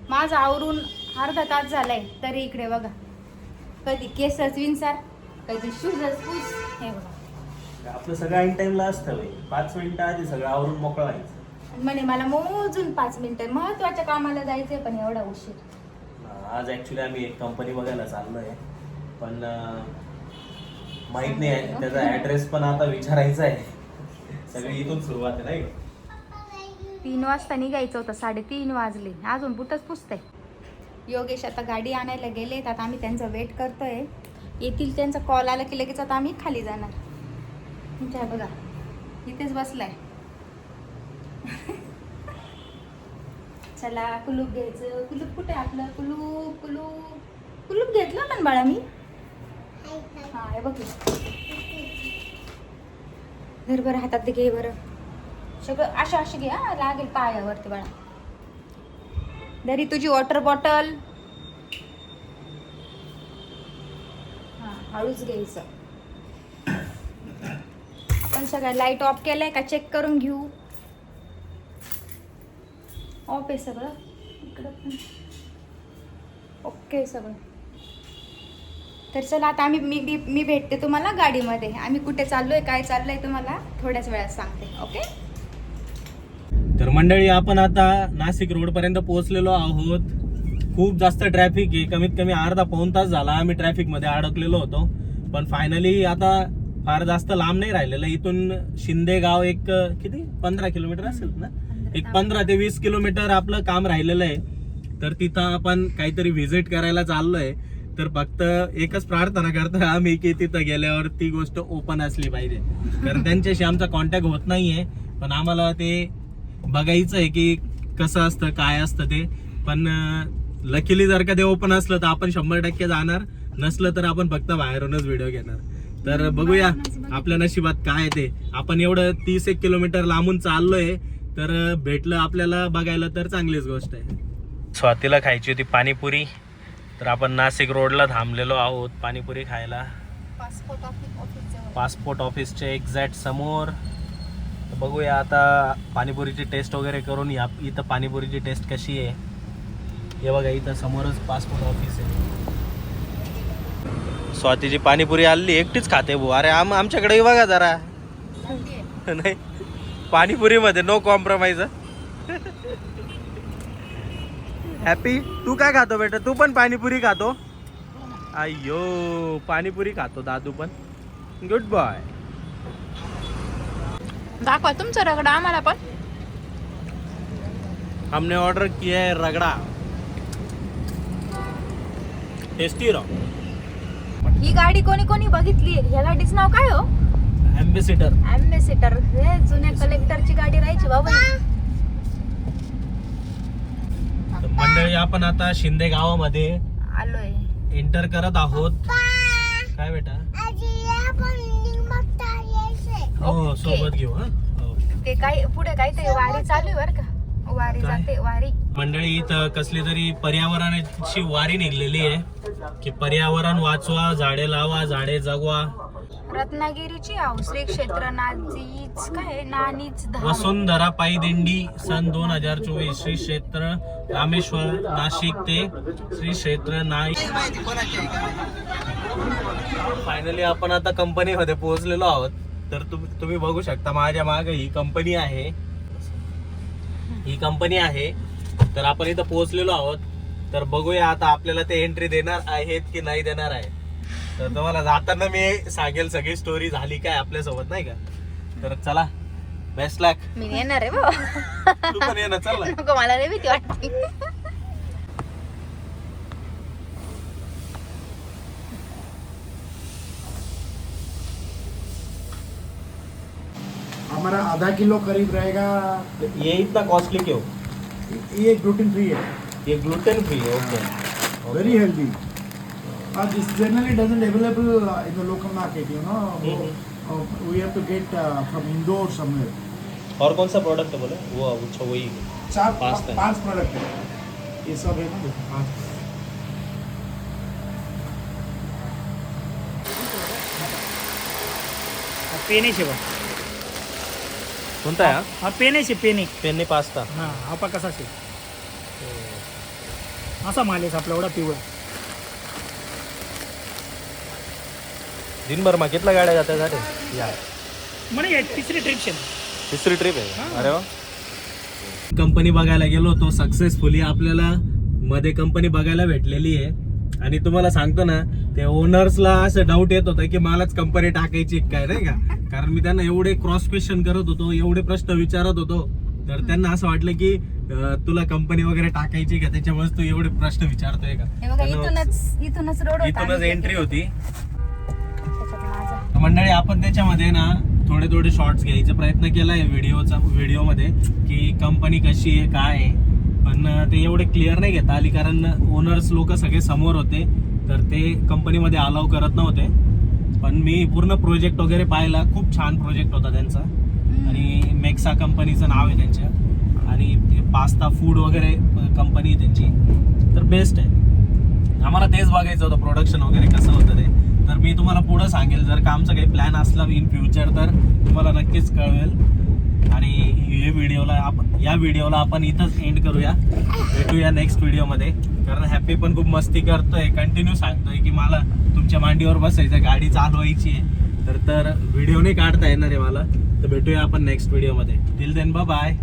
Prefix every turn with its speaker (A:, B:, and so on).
A: माझं आवरून अर्धा तास झालाय तरी इकडे बघा, कधी केसच विंसार, कधी शूजच पूस. हे बघा
B: आपलं सगळं ऐन टाइमला असतं बाई. 5 मिनिटं आधी सगळं आवरून मोकळं व्हायचं.
A: म्हणे मला मोजून 5 मिनिटं महत्वाच्या कामाला जायचंय, पण एवढा उशीर.
B: आज ऍक्च्युली आम्ही एक कंपनी बघायला चाललोय, पण माहित नाही आहे त्याचा ऍड्रेस, पण आता विचारायचा आहे. सगळी इथून सुरुवात आहे नाही.
A: 3 वाजता निघायचं होतं, 3:30 वाजले, अजून बुटच पुसतंय. योगेश आता गाडी आणायला गेलेत, आता आम्ही त्यांचा वेट करतोय. येतील, त्यांचा कॉल आला की लगेच आता आम्ही खाली जाणार. तुमच्या बघा इथेच बसलाय. चला कुलूप घ्यायचं. कुलूप कुठे आपलं? कुलूप कुलूप कुलूप घेतलं पण बाळा मी. हा हे बघ, धर बरं हातात घे बरं. सगळं अशा अशी घे, हा लागेल पायावरती बाळा. दरी तुझी वॉटर बॉटल. हा हळूच घ्यायचं. आपण सगळ्या लाईट ऑफ केलंय का चेक करून घेऊ. ऑफ आहे सगळं इकडं पण. ओके सगळं. तर चला आता मी भेटते तुम्हाला गाडीमध्ये. आम्ही कुठे चाललोय, काय चाललंय तुम्हाला थोड्याच वेळात सांगते. ओके.
B: तर मंडळी, आपण आता नाशिक रोड पर्यंत पोहोचलेलो आहोत. खूप जास्त ट्रॅफिक आहे. कमीत कमी अर्धा पाऊण तास झाला आम्ही ट्रॅफिक मध्ये अडकलेलो होतो. पण फायनली आता फार जास्त लांब नाही राहिलेलं. इथून शिंदे गाव एक किती 15 किलोमीटर असेल ना, एक 15 ते 20 किलोमीटर आपलं काम राहिलेलं आहे. तर तिथं आपण काहीतरी व्हिजिट करायला चाललोय. तर फक्त एकच प्रार्थना करतो आम्ही की तिथं गेल्यावर ती गोष्ट ओपन असली पाहिजे, कारण त्यांच्याशी आमचा कॉन्टॅक्ट होत नाहीये. पण आम्हाला ते बघायचं आहे की कसं असतं, काय असतं ते. पण लकीली जर का ते ओपन असलं तर आपण 100% जाणार, नसलं तर आपण फक्त बाहेरूनच व्हिडिओ घेणार. तर बघूया आपल्या नशिबात काय ते. आपण एवढं 30 किलोमीटर लांबून चाललोय, तर भेटलं आपल्याला बघायला तर चांगलीच गोष्ट आहे. स्वातीला खायची होती पाणीपुरी, तर आपण नाशिक रोडला थांबलेलो आहोत पाणीपुरी खायला. पासपोर्ट ऑफिसच्या एक्झॅक्ट समोर. बघूया आता पाणीपुरीची टेस्ट वगैरे करून या. इथं पाणीपुरीची टेस्ट कशी आहे हे बघा. इथं समोरच पासपोर्ट ऑफिस आहे. स्वातीची पाणीपुरी आली, एकटीच खाते भाऊ. अरे आमच्याकडे बघा जरा. नाही, पाणीपुरी मध्ये नो कॉम्प्रोमाइज. हॅपी, तू काय खातो बेटा? तू पण पाणीपुरी खातो? अय्यो, पाणीपुरी खातो दादू पण. Good boy.
A: दाखवा तुमचा रगडा आम्हाला पण.
B: हमने ऑर्डर किया है रगड़ा. टेस्टी रहो.
A: ही गाडी कोणी कोणी बघितली? ह्या गाडीचं नाव काय हो?
B: एम्बेसिडर.
A: एम्बेसिडर. हे जुन्या कलेक्टरची गाडी राहायची बाबा.
B: मंडळी, आपण आता शिंदे गावामध्ये
A: आलोय.
B: एंटर करत आहोत. काय बेटा? हो, सोबत घेऊ. हा,
A: ते काय पुढे काहीतरी वारी चालू आहे बरं का. वारी जाते, वारी.
B: मंडळी, इथं कसली तरी पर्यावरणाची वारी निघलेली आहे की पर्यावरण वाचवा, झाडे लावा, झाडे जगवा.
A: रत्नागिरीची श्री क्षेत्र नानीच काय नानीच धाम.
B: वसुंधरा पायी दिंडी सन 2024. श्री क्षेत्र रामेश्वर नाशिक ते श्री क्षेत्र फायनली आपण आता कंपनीमध्ये पोहोचलेलो आहोत. तर तुम्ही बघू शकता माझ्या मागे ही कंपनी आहे. ही कंपनी आहे. तर आपण इथं पोहोचलेलो आहोत. तर बघूया आता आपल्याला ते एंट्री देणार आहेत की नाही देणार आहे. तर तुम्हाला जाताना मी सांगेल सगळी स्टोरी झाली काय आपल्यासोबत, नाही का. तर चला, बेस्ट लक.
A: मी येणार आहे बाबा.
B: तू पण ये ना, चल ना.
A: नको, मला नाही भीती वाटते.
C: हमारा आधा किलो करीब रहेगा.
B: ये इतना कॉस्टली क्यों?
C: ये ग्लूटेन फ्री है.
B: ये ग्लूटेन फ्री है. Okay.
C: Very healthy. This generally doesn't available in the local market, you know. We have to get from Indore somewhere.
B: और कौन सा प्रोडक्ट है बोले? वो अच्छा वही
C: 5 प्रोडक्ट है. ये सब है ना, देखो 5.
D: पेने बा
B: कोणता आहे
D: हा पेने
B: पेन्नी पास्ता.
D: हा आपा कसा शे असा माल आहे आपला एवढा पिवळा.
B: दिनभर मग कितल्या गाड्या जात्या साठी या
D: म्हणे तिसरी ट्रिप
B: तिसरी ट्रिप आहे. अरे वा. कंपनी बघायला गेलो होतो सक्सेसफुली, आपल्याला मध्ये कंपनी बघायला भेटलेली आहे. आणि तुम्हाला सांगतो ना, ते ओनर्सला असं डाऊट येत होतं की मलाच कंपनी टाकायची काय, नाही का. कारण मी त्यांना एवढे क्रॉस क्वेश्चन करत होतो, एवढे प्रश्न विचारत होतो, तर त्यांना असं वाटलं की तुला कंपनी वगैरे टाकायची का, त्याच्यामुळे तू एवढे प्रश्न विचारतोय का.
A: हे बघा, इथूनच रोड होता.
B: इथूनच एंट्री होती.
A: त्याच्यात माझा.
B: मंडळी, आपण त्याच्यामध्ये ना थोडे शॉर्ट्स घ्यायचा प्रयत्न केलाय व्हिडिओमध्ये की कंपनी कशी आहे काय आहे, पण ते एवढे क्लिअर नाही घेता आली कारण ओनर्स लोक सगळे समोर होते, तर ते कंपनीमध्ये अलाव करत नव्हते. पण मी पूर्ण प्रोजेक्ट वगैरे पाहिला, खूप छान प्रोजेक्ट होता त्यांचा. आणि मेक्सा कंपनीचं नाव आहे त्यांच्या, आणि पास्ता फूड वगैरे कंपनी आहे त्यांची, तर बेस्ट आहे. आम्हाला तेच बघायचं होतं प्रोडक्शन वगैरे कसं होतं ते. तर मी तुम्हाला पुढं सांगेल, जर का आमचा काही प्लॅन असला इन फ्युचर तर तुम्हाला नक्कीच कळवेल. आणि या व्हिडिओला आपण इथंच एंड करूया. भेटूया नेक्स्ट व्हिडिओमध्ये. कारण हॅपी पण खूप मस्ती करतोय, कंटिन्यू सांगतोय की मला तुमच्या मांडीवर बसायचं, गाडी चालवायची आहे, तर व्हिडिओ नाही काढता येणार आहे मला. तर भेटूया आपण नेक्स्ट व्हिडिओमध्ये. Till then bye bye.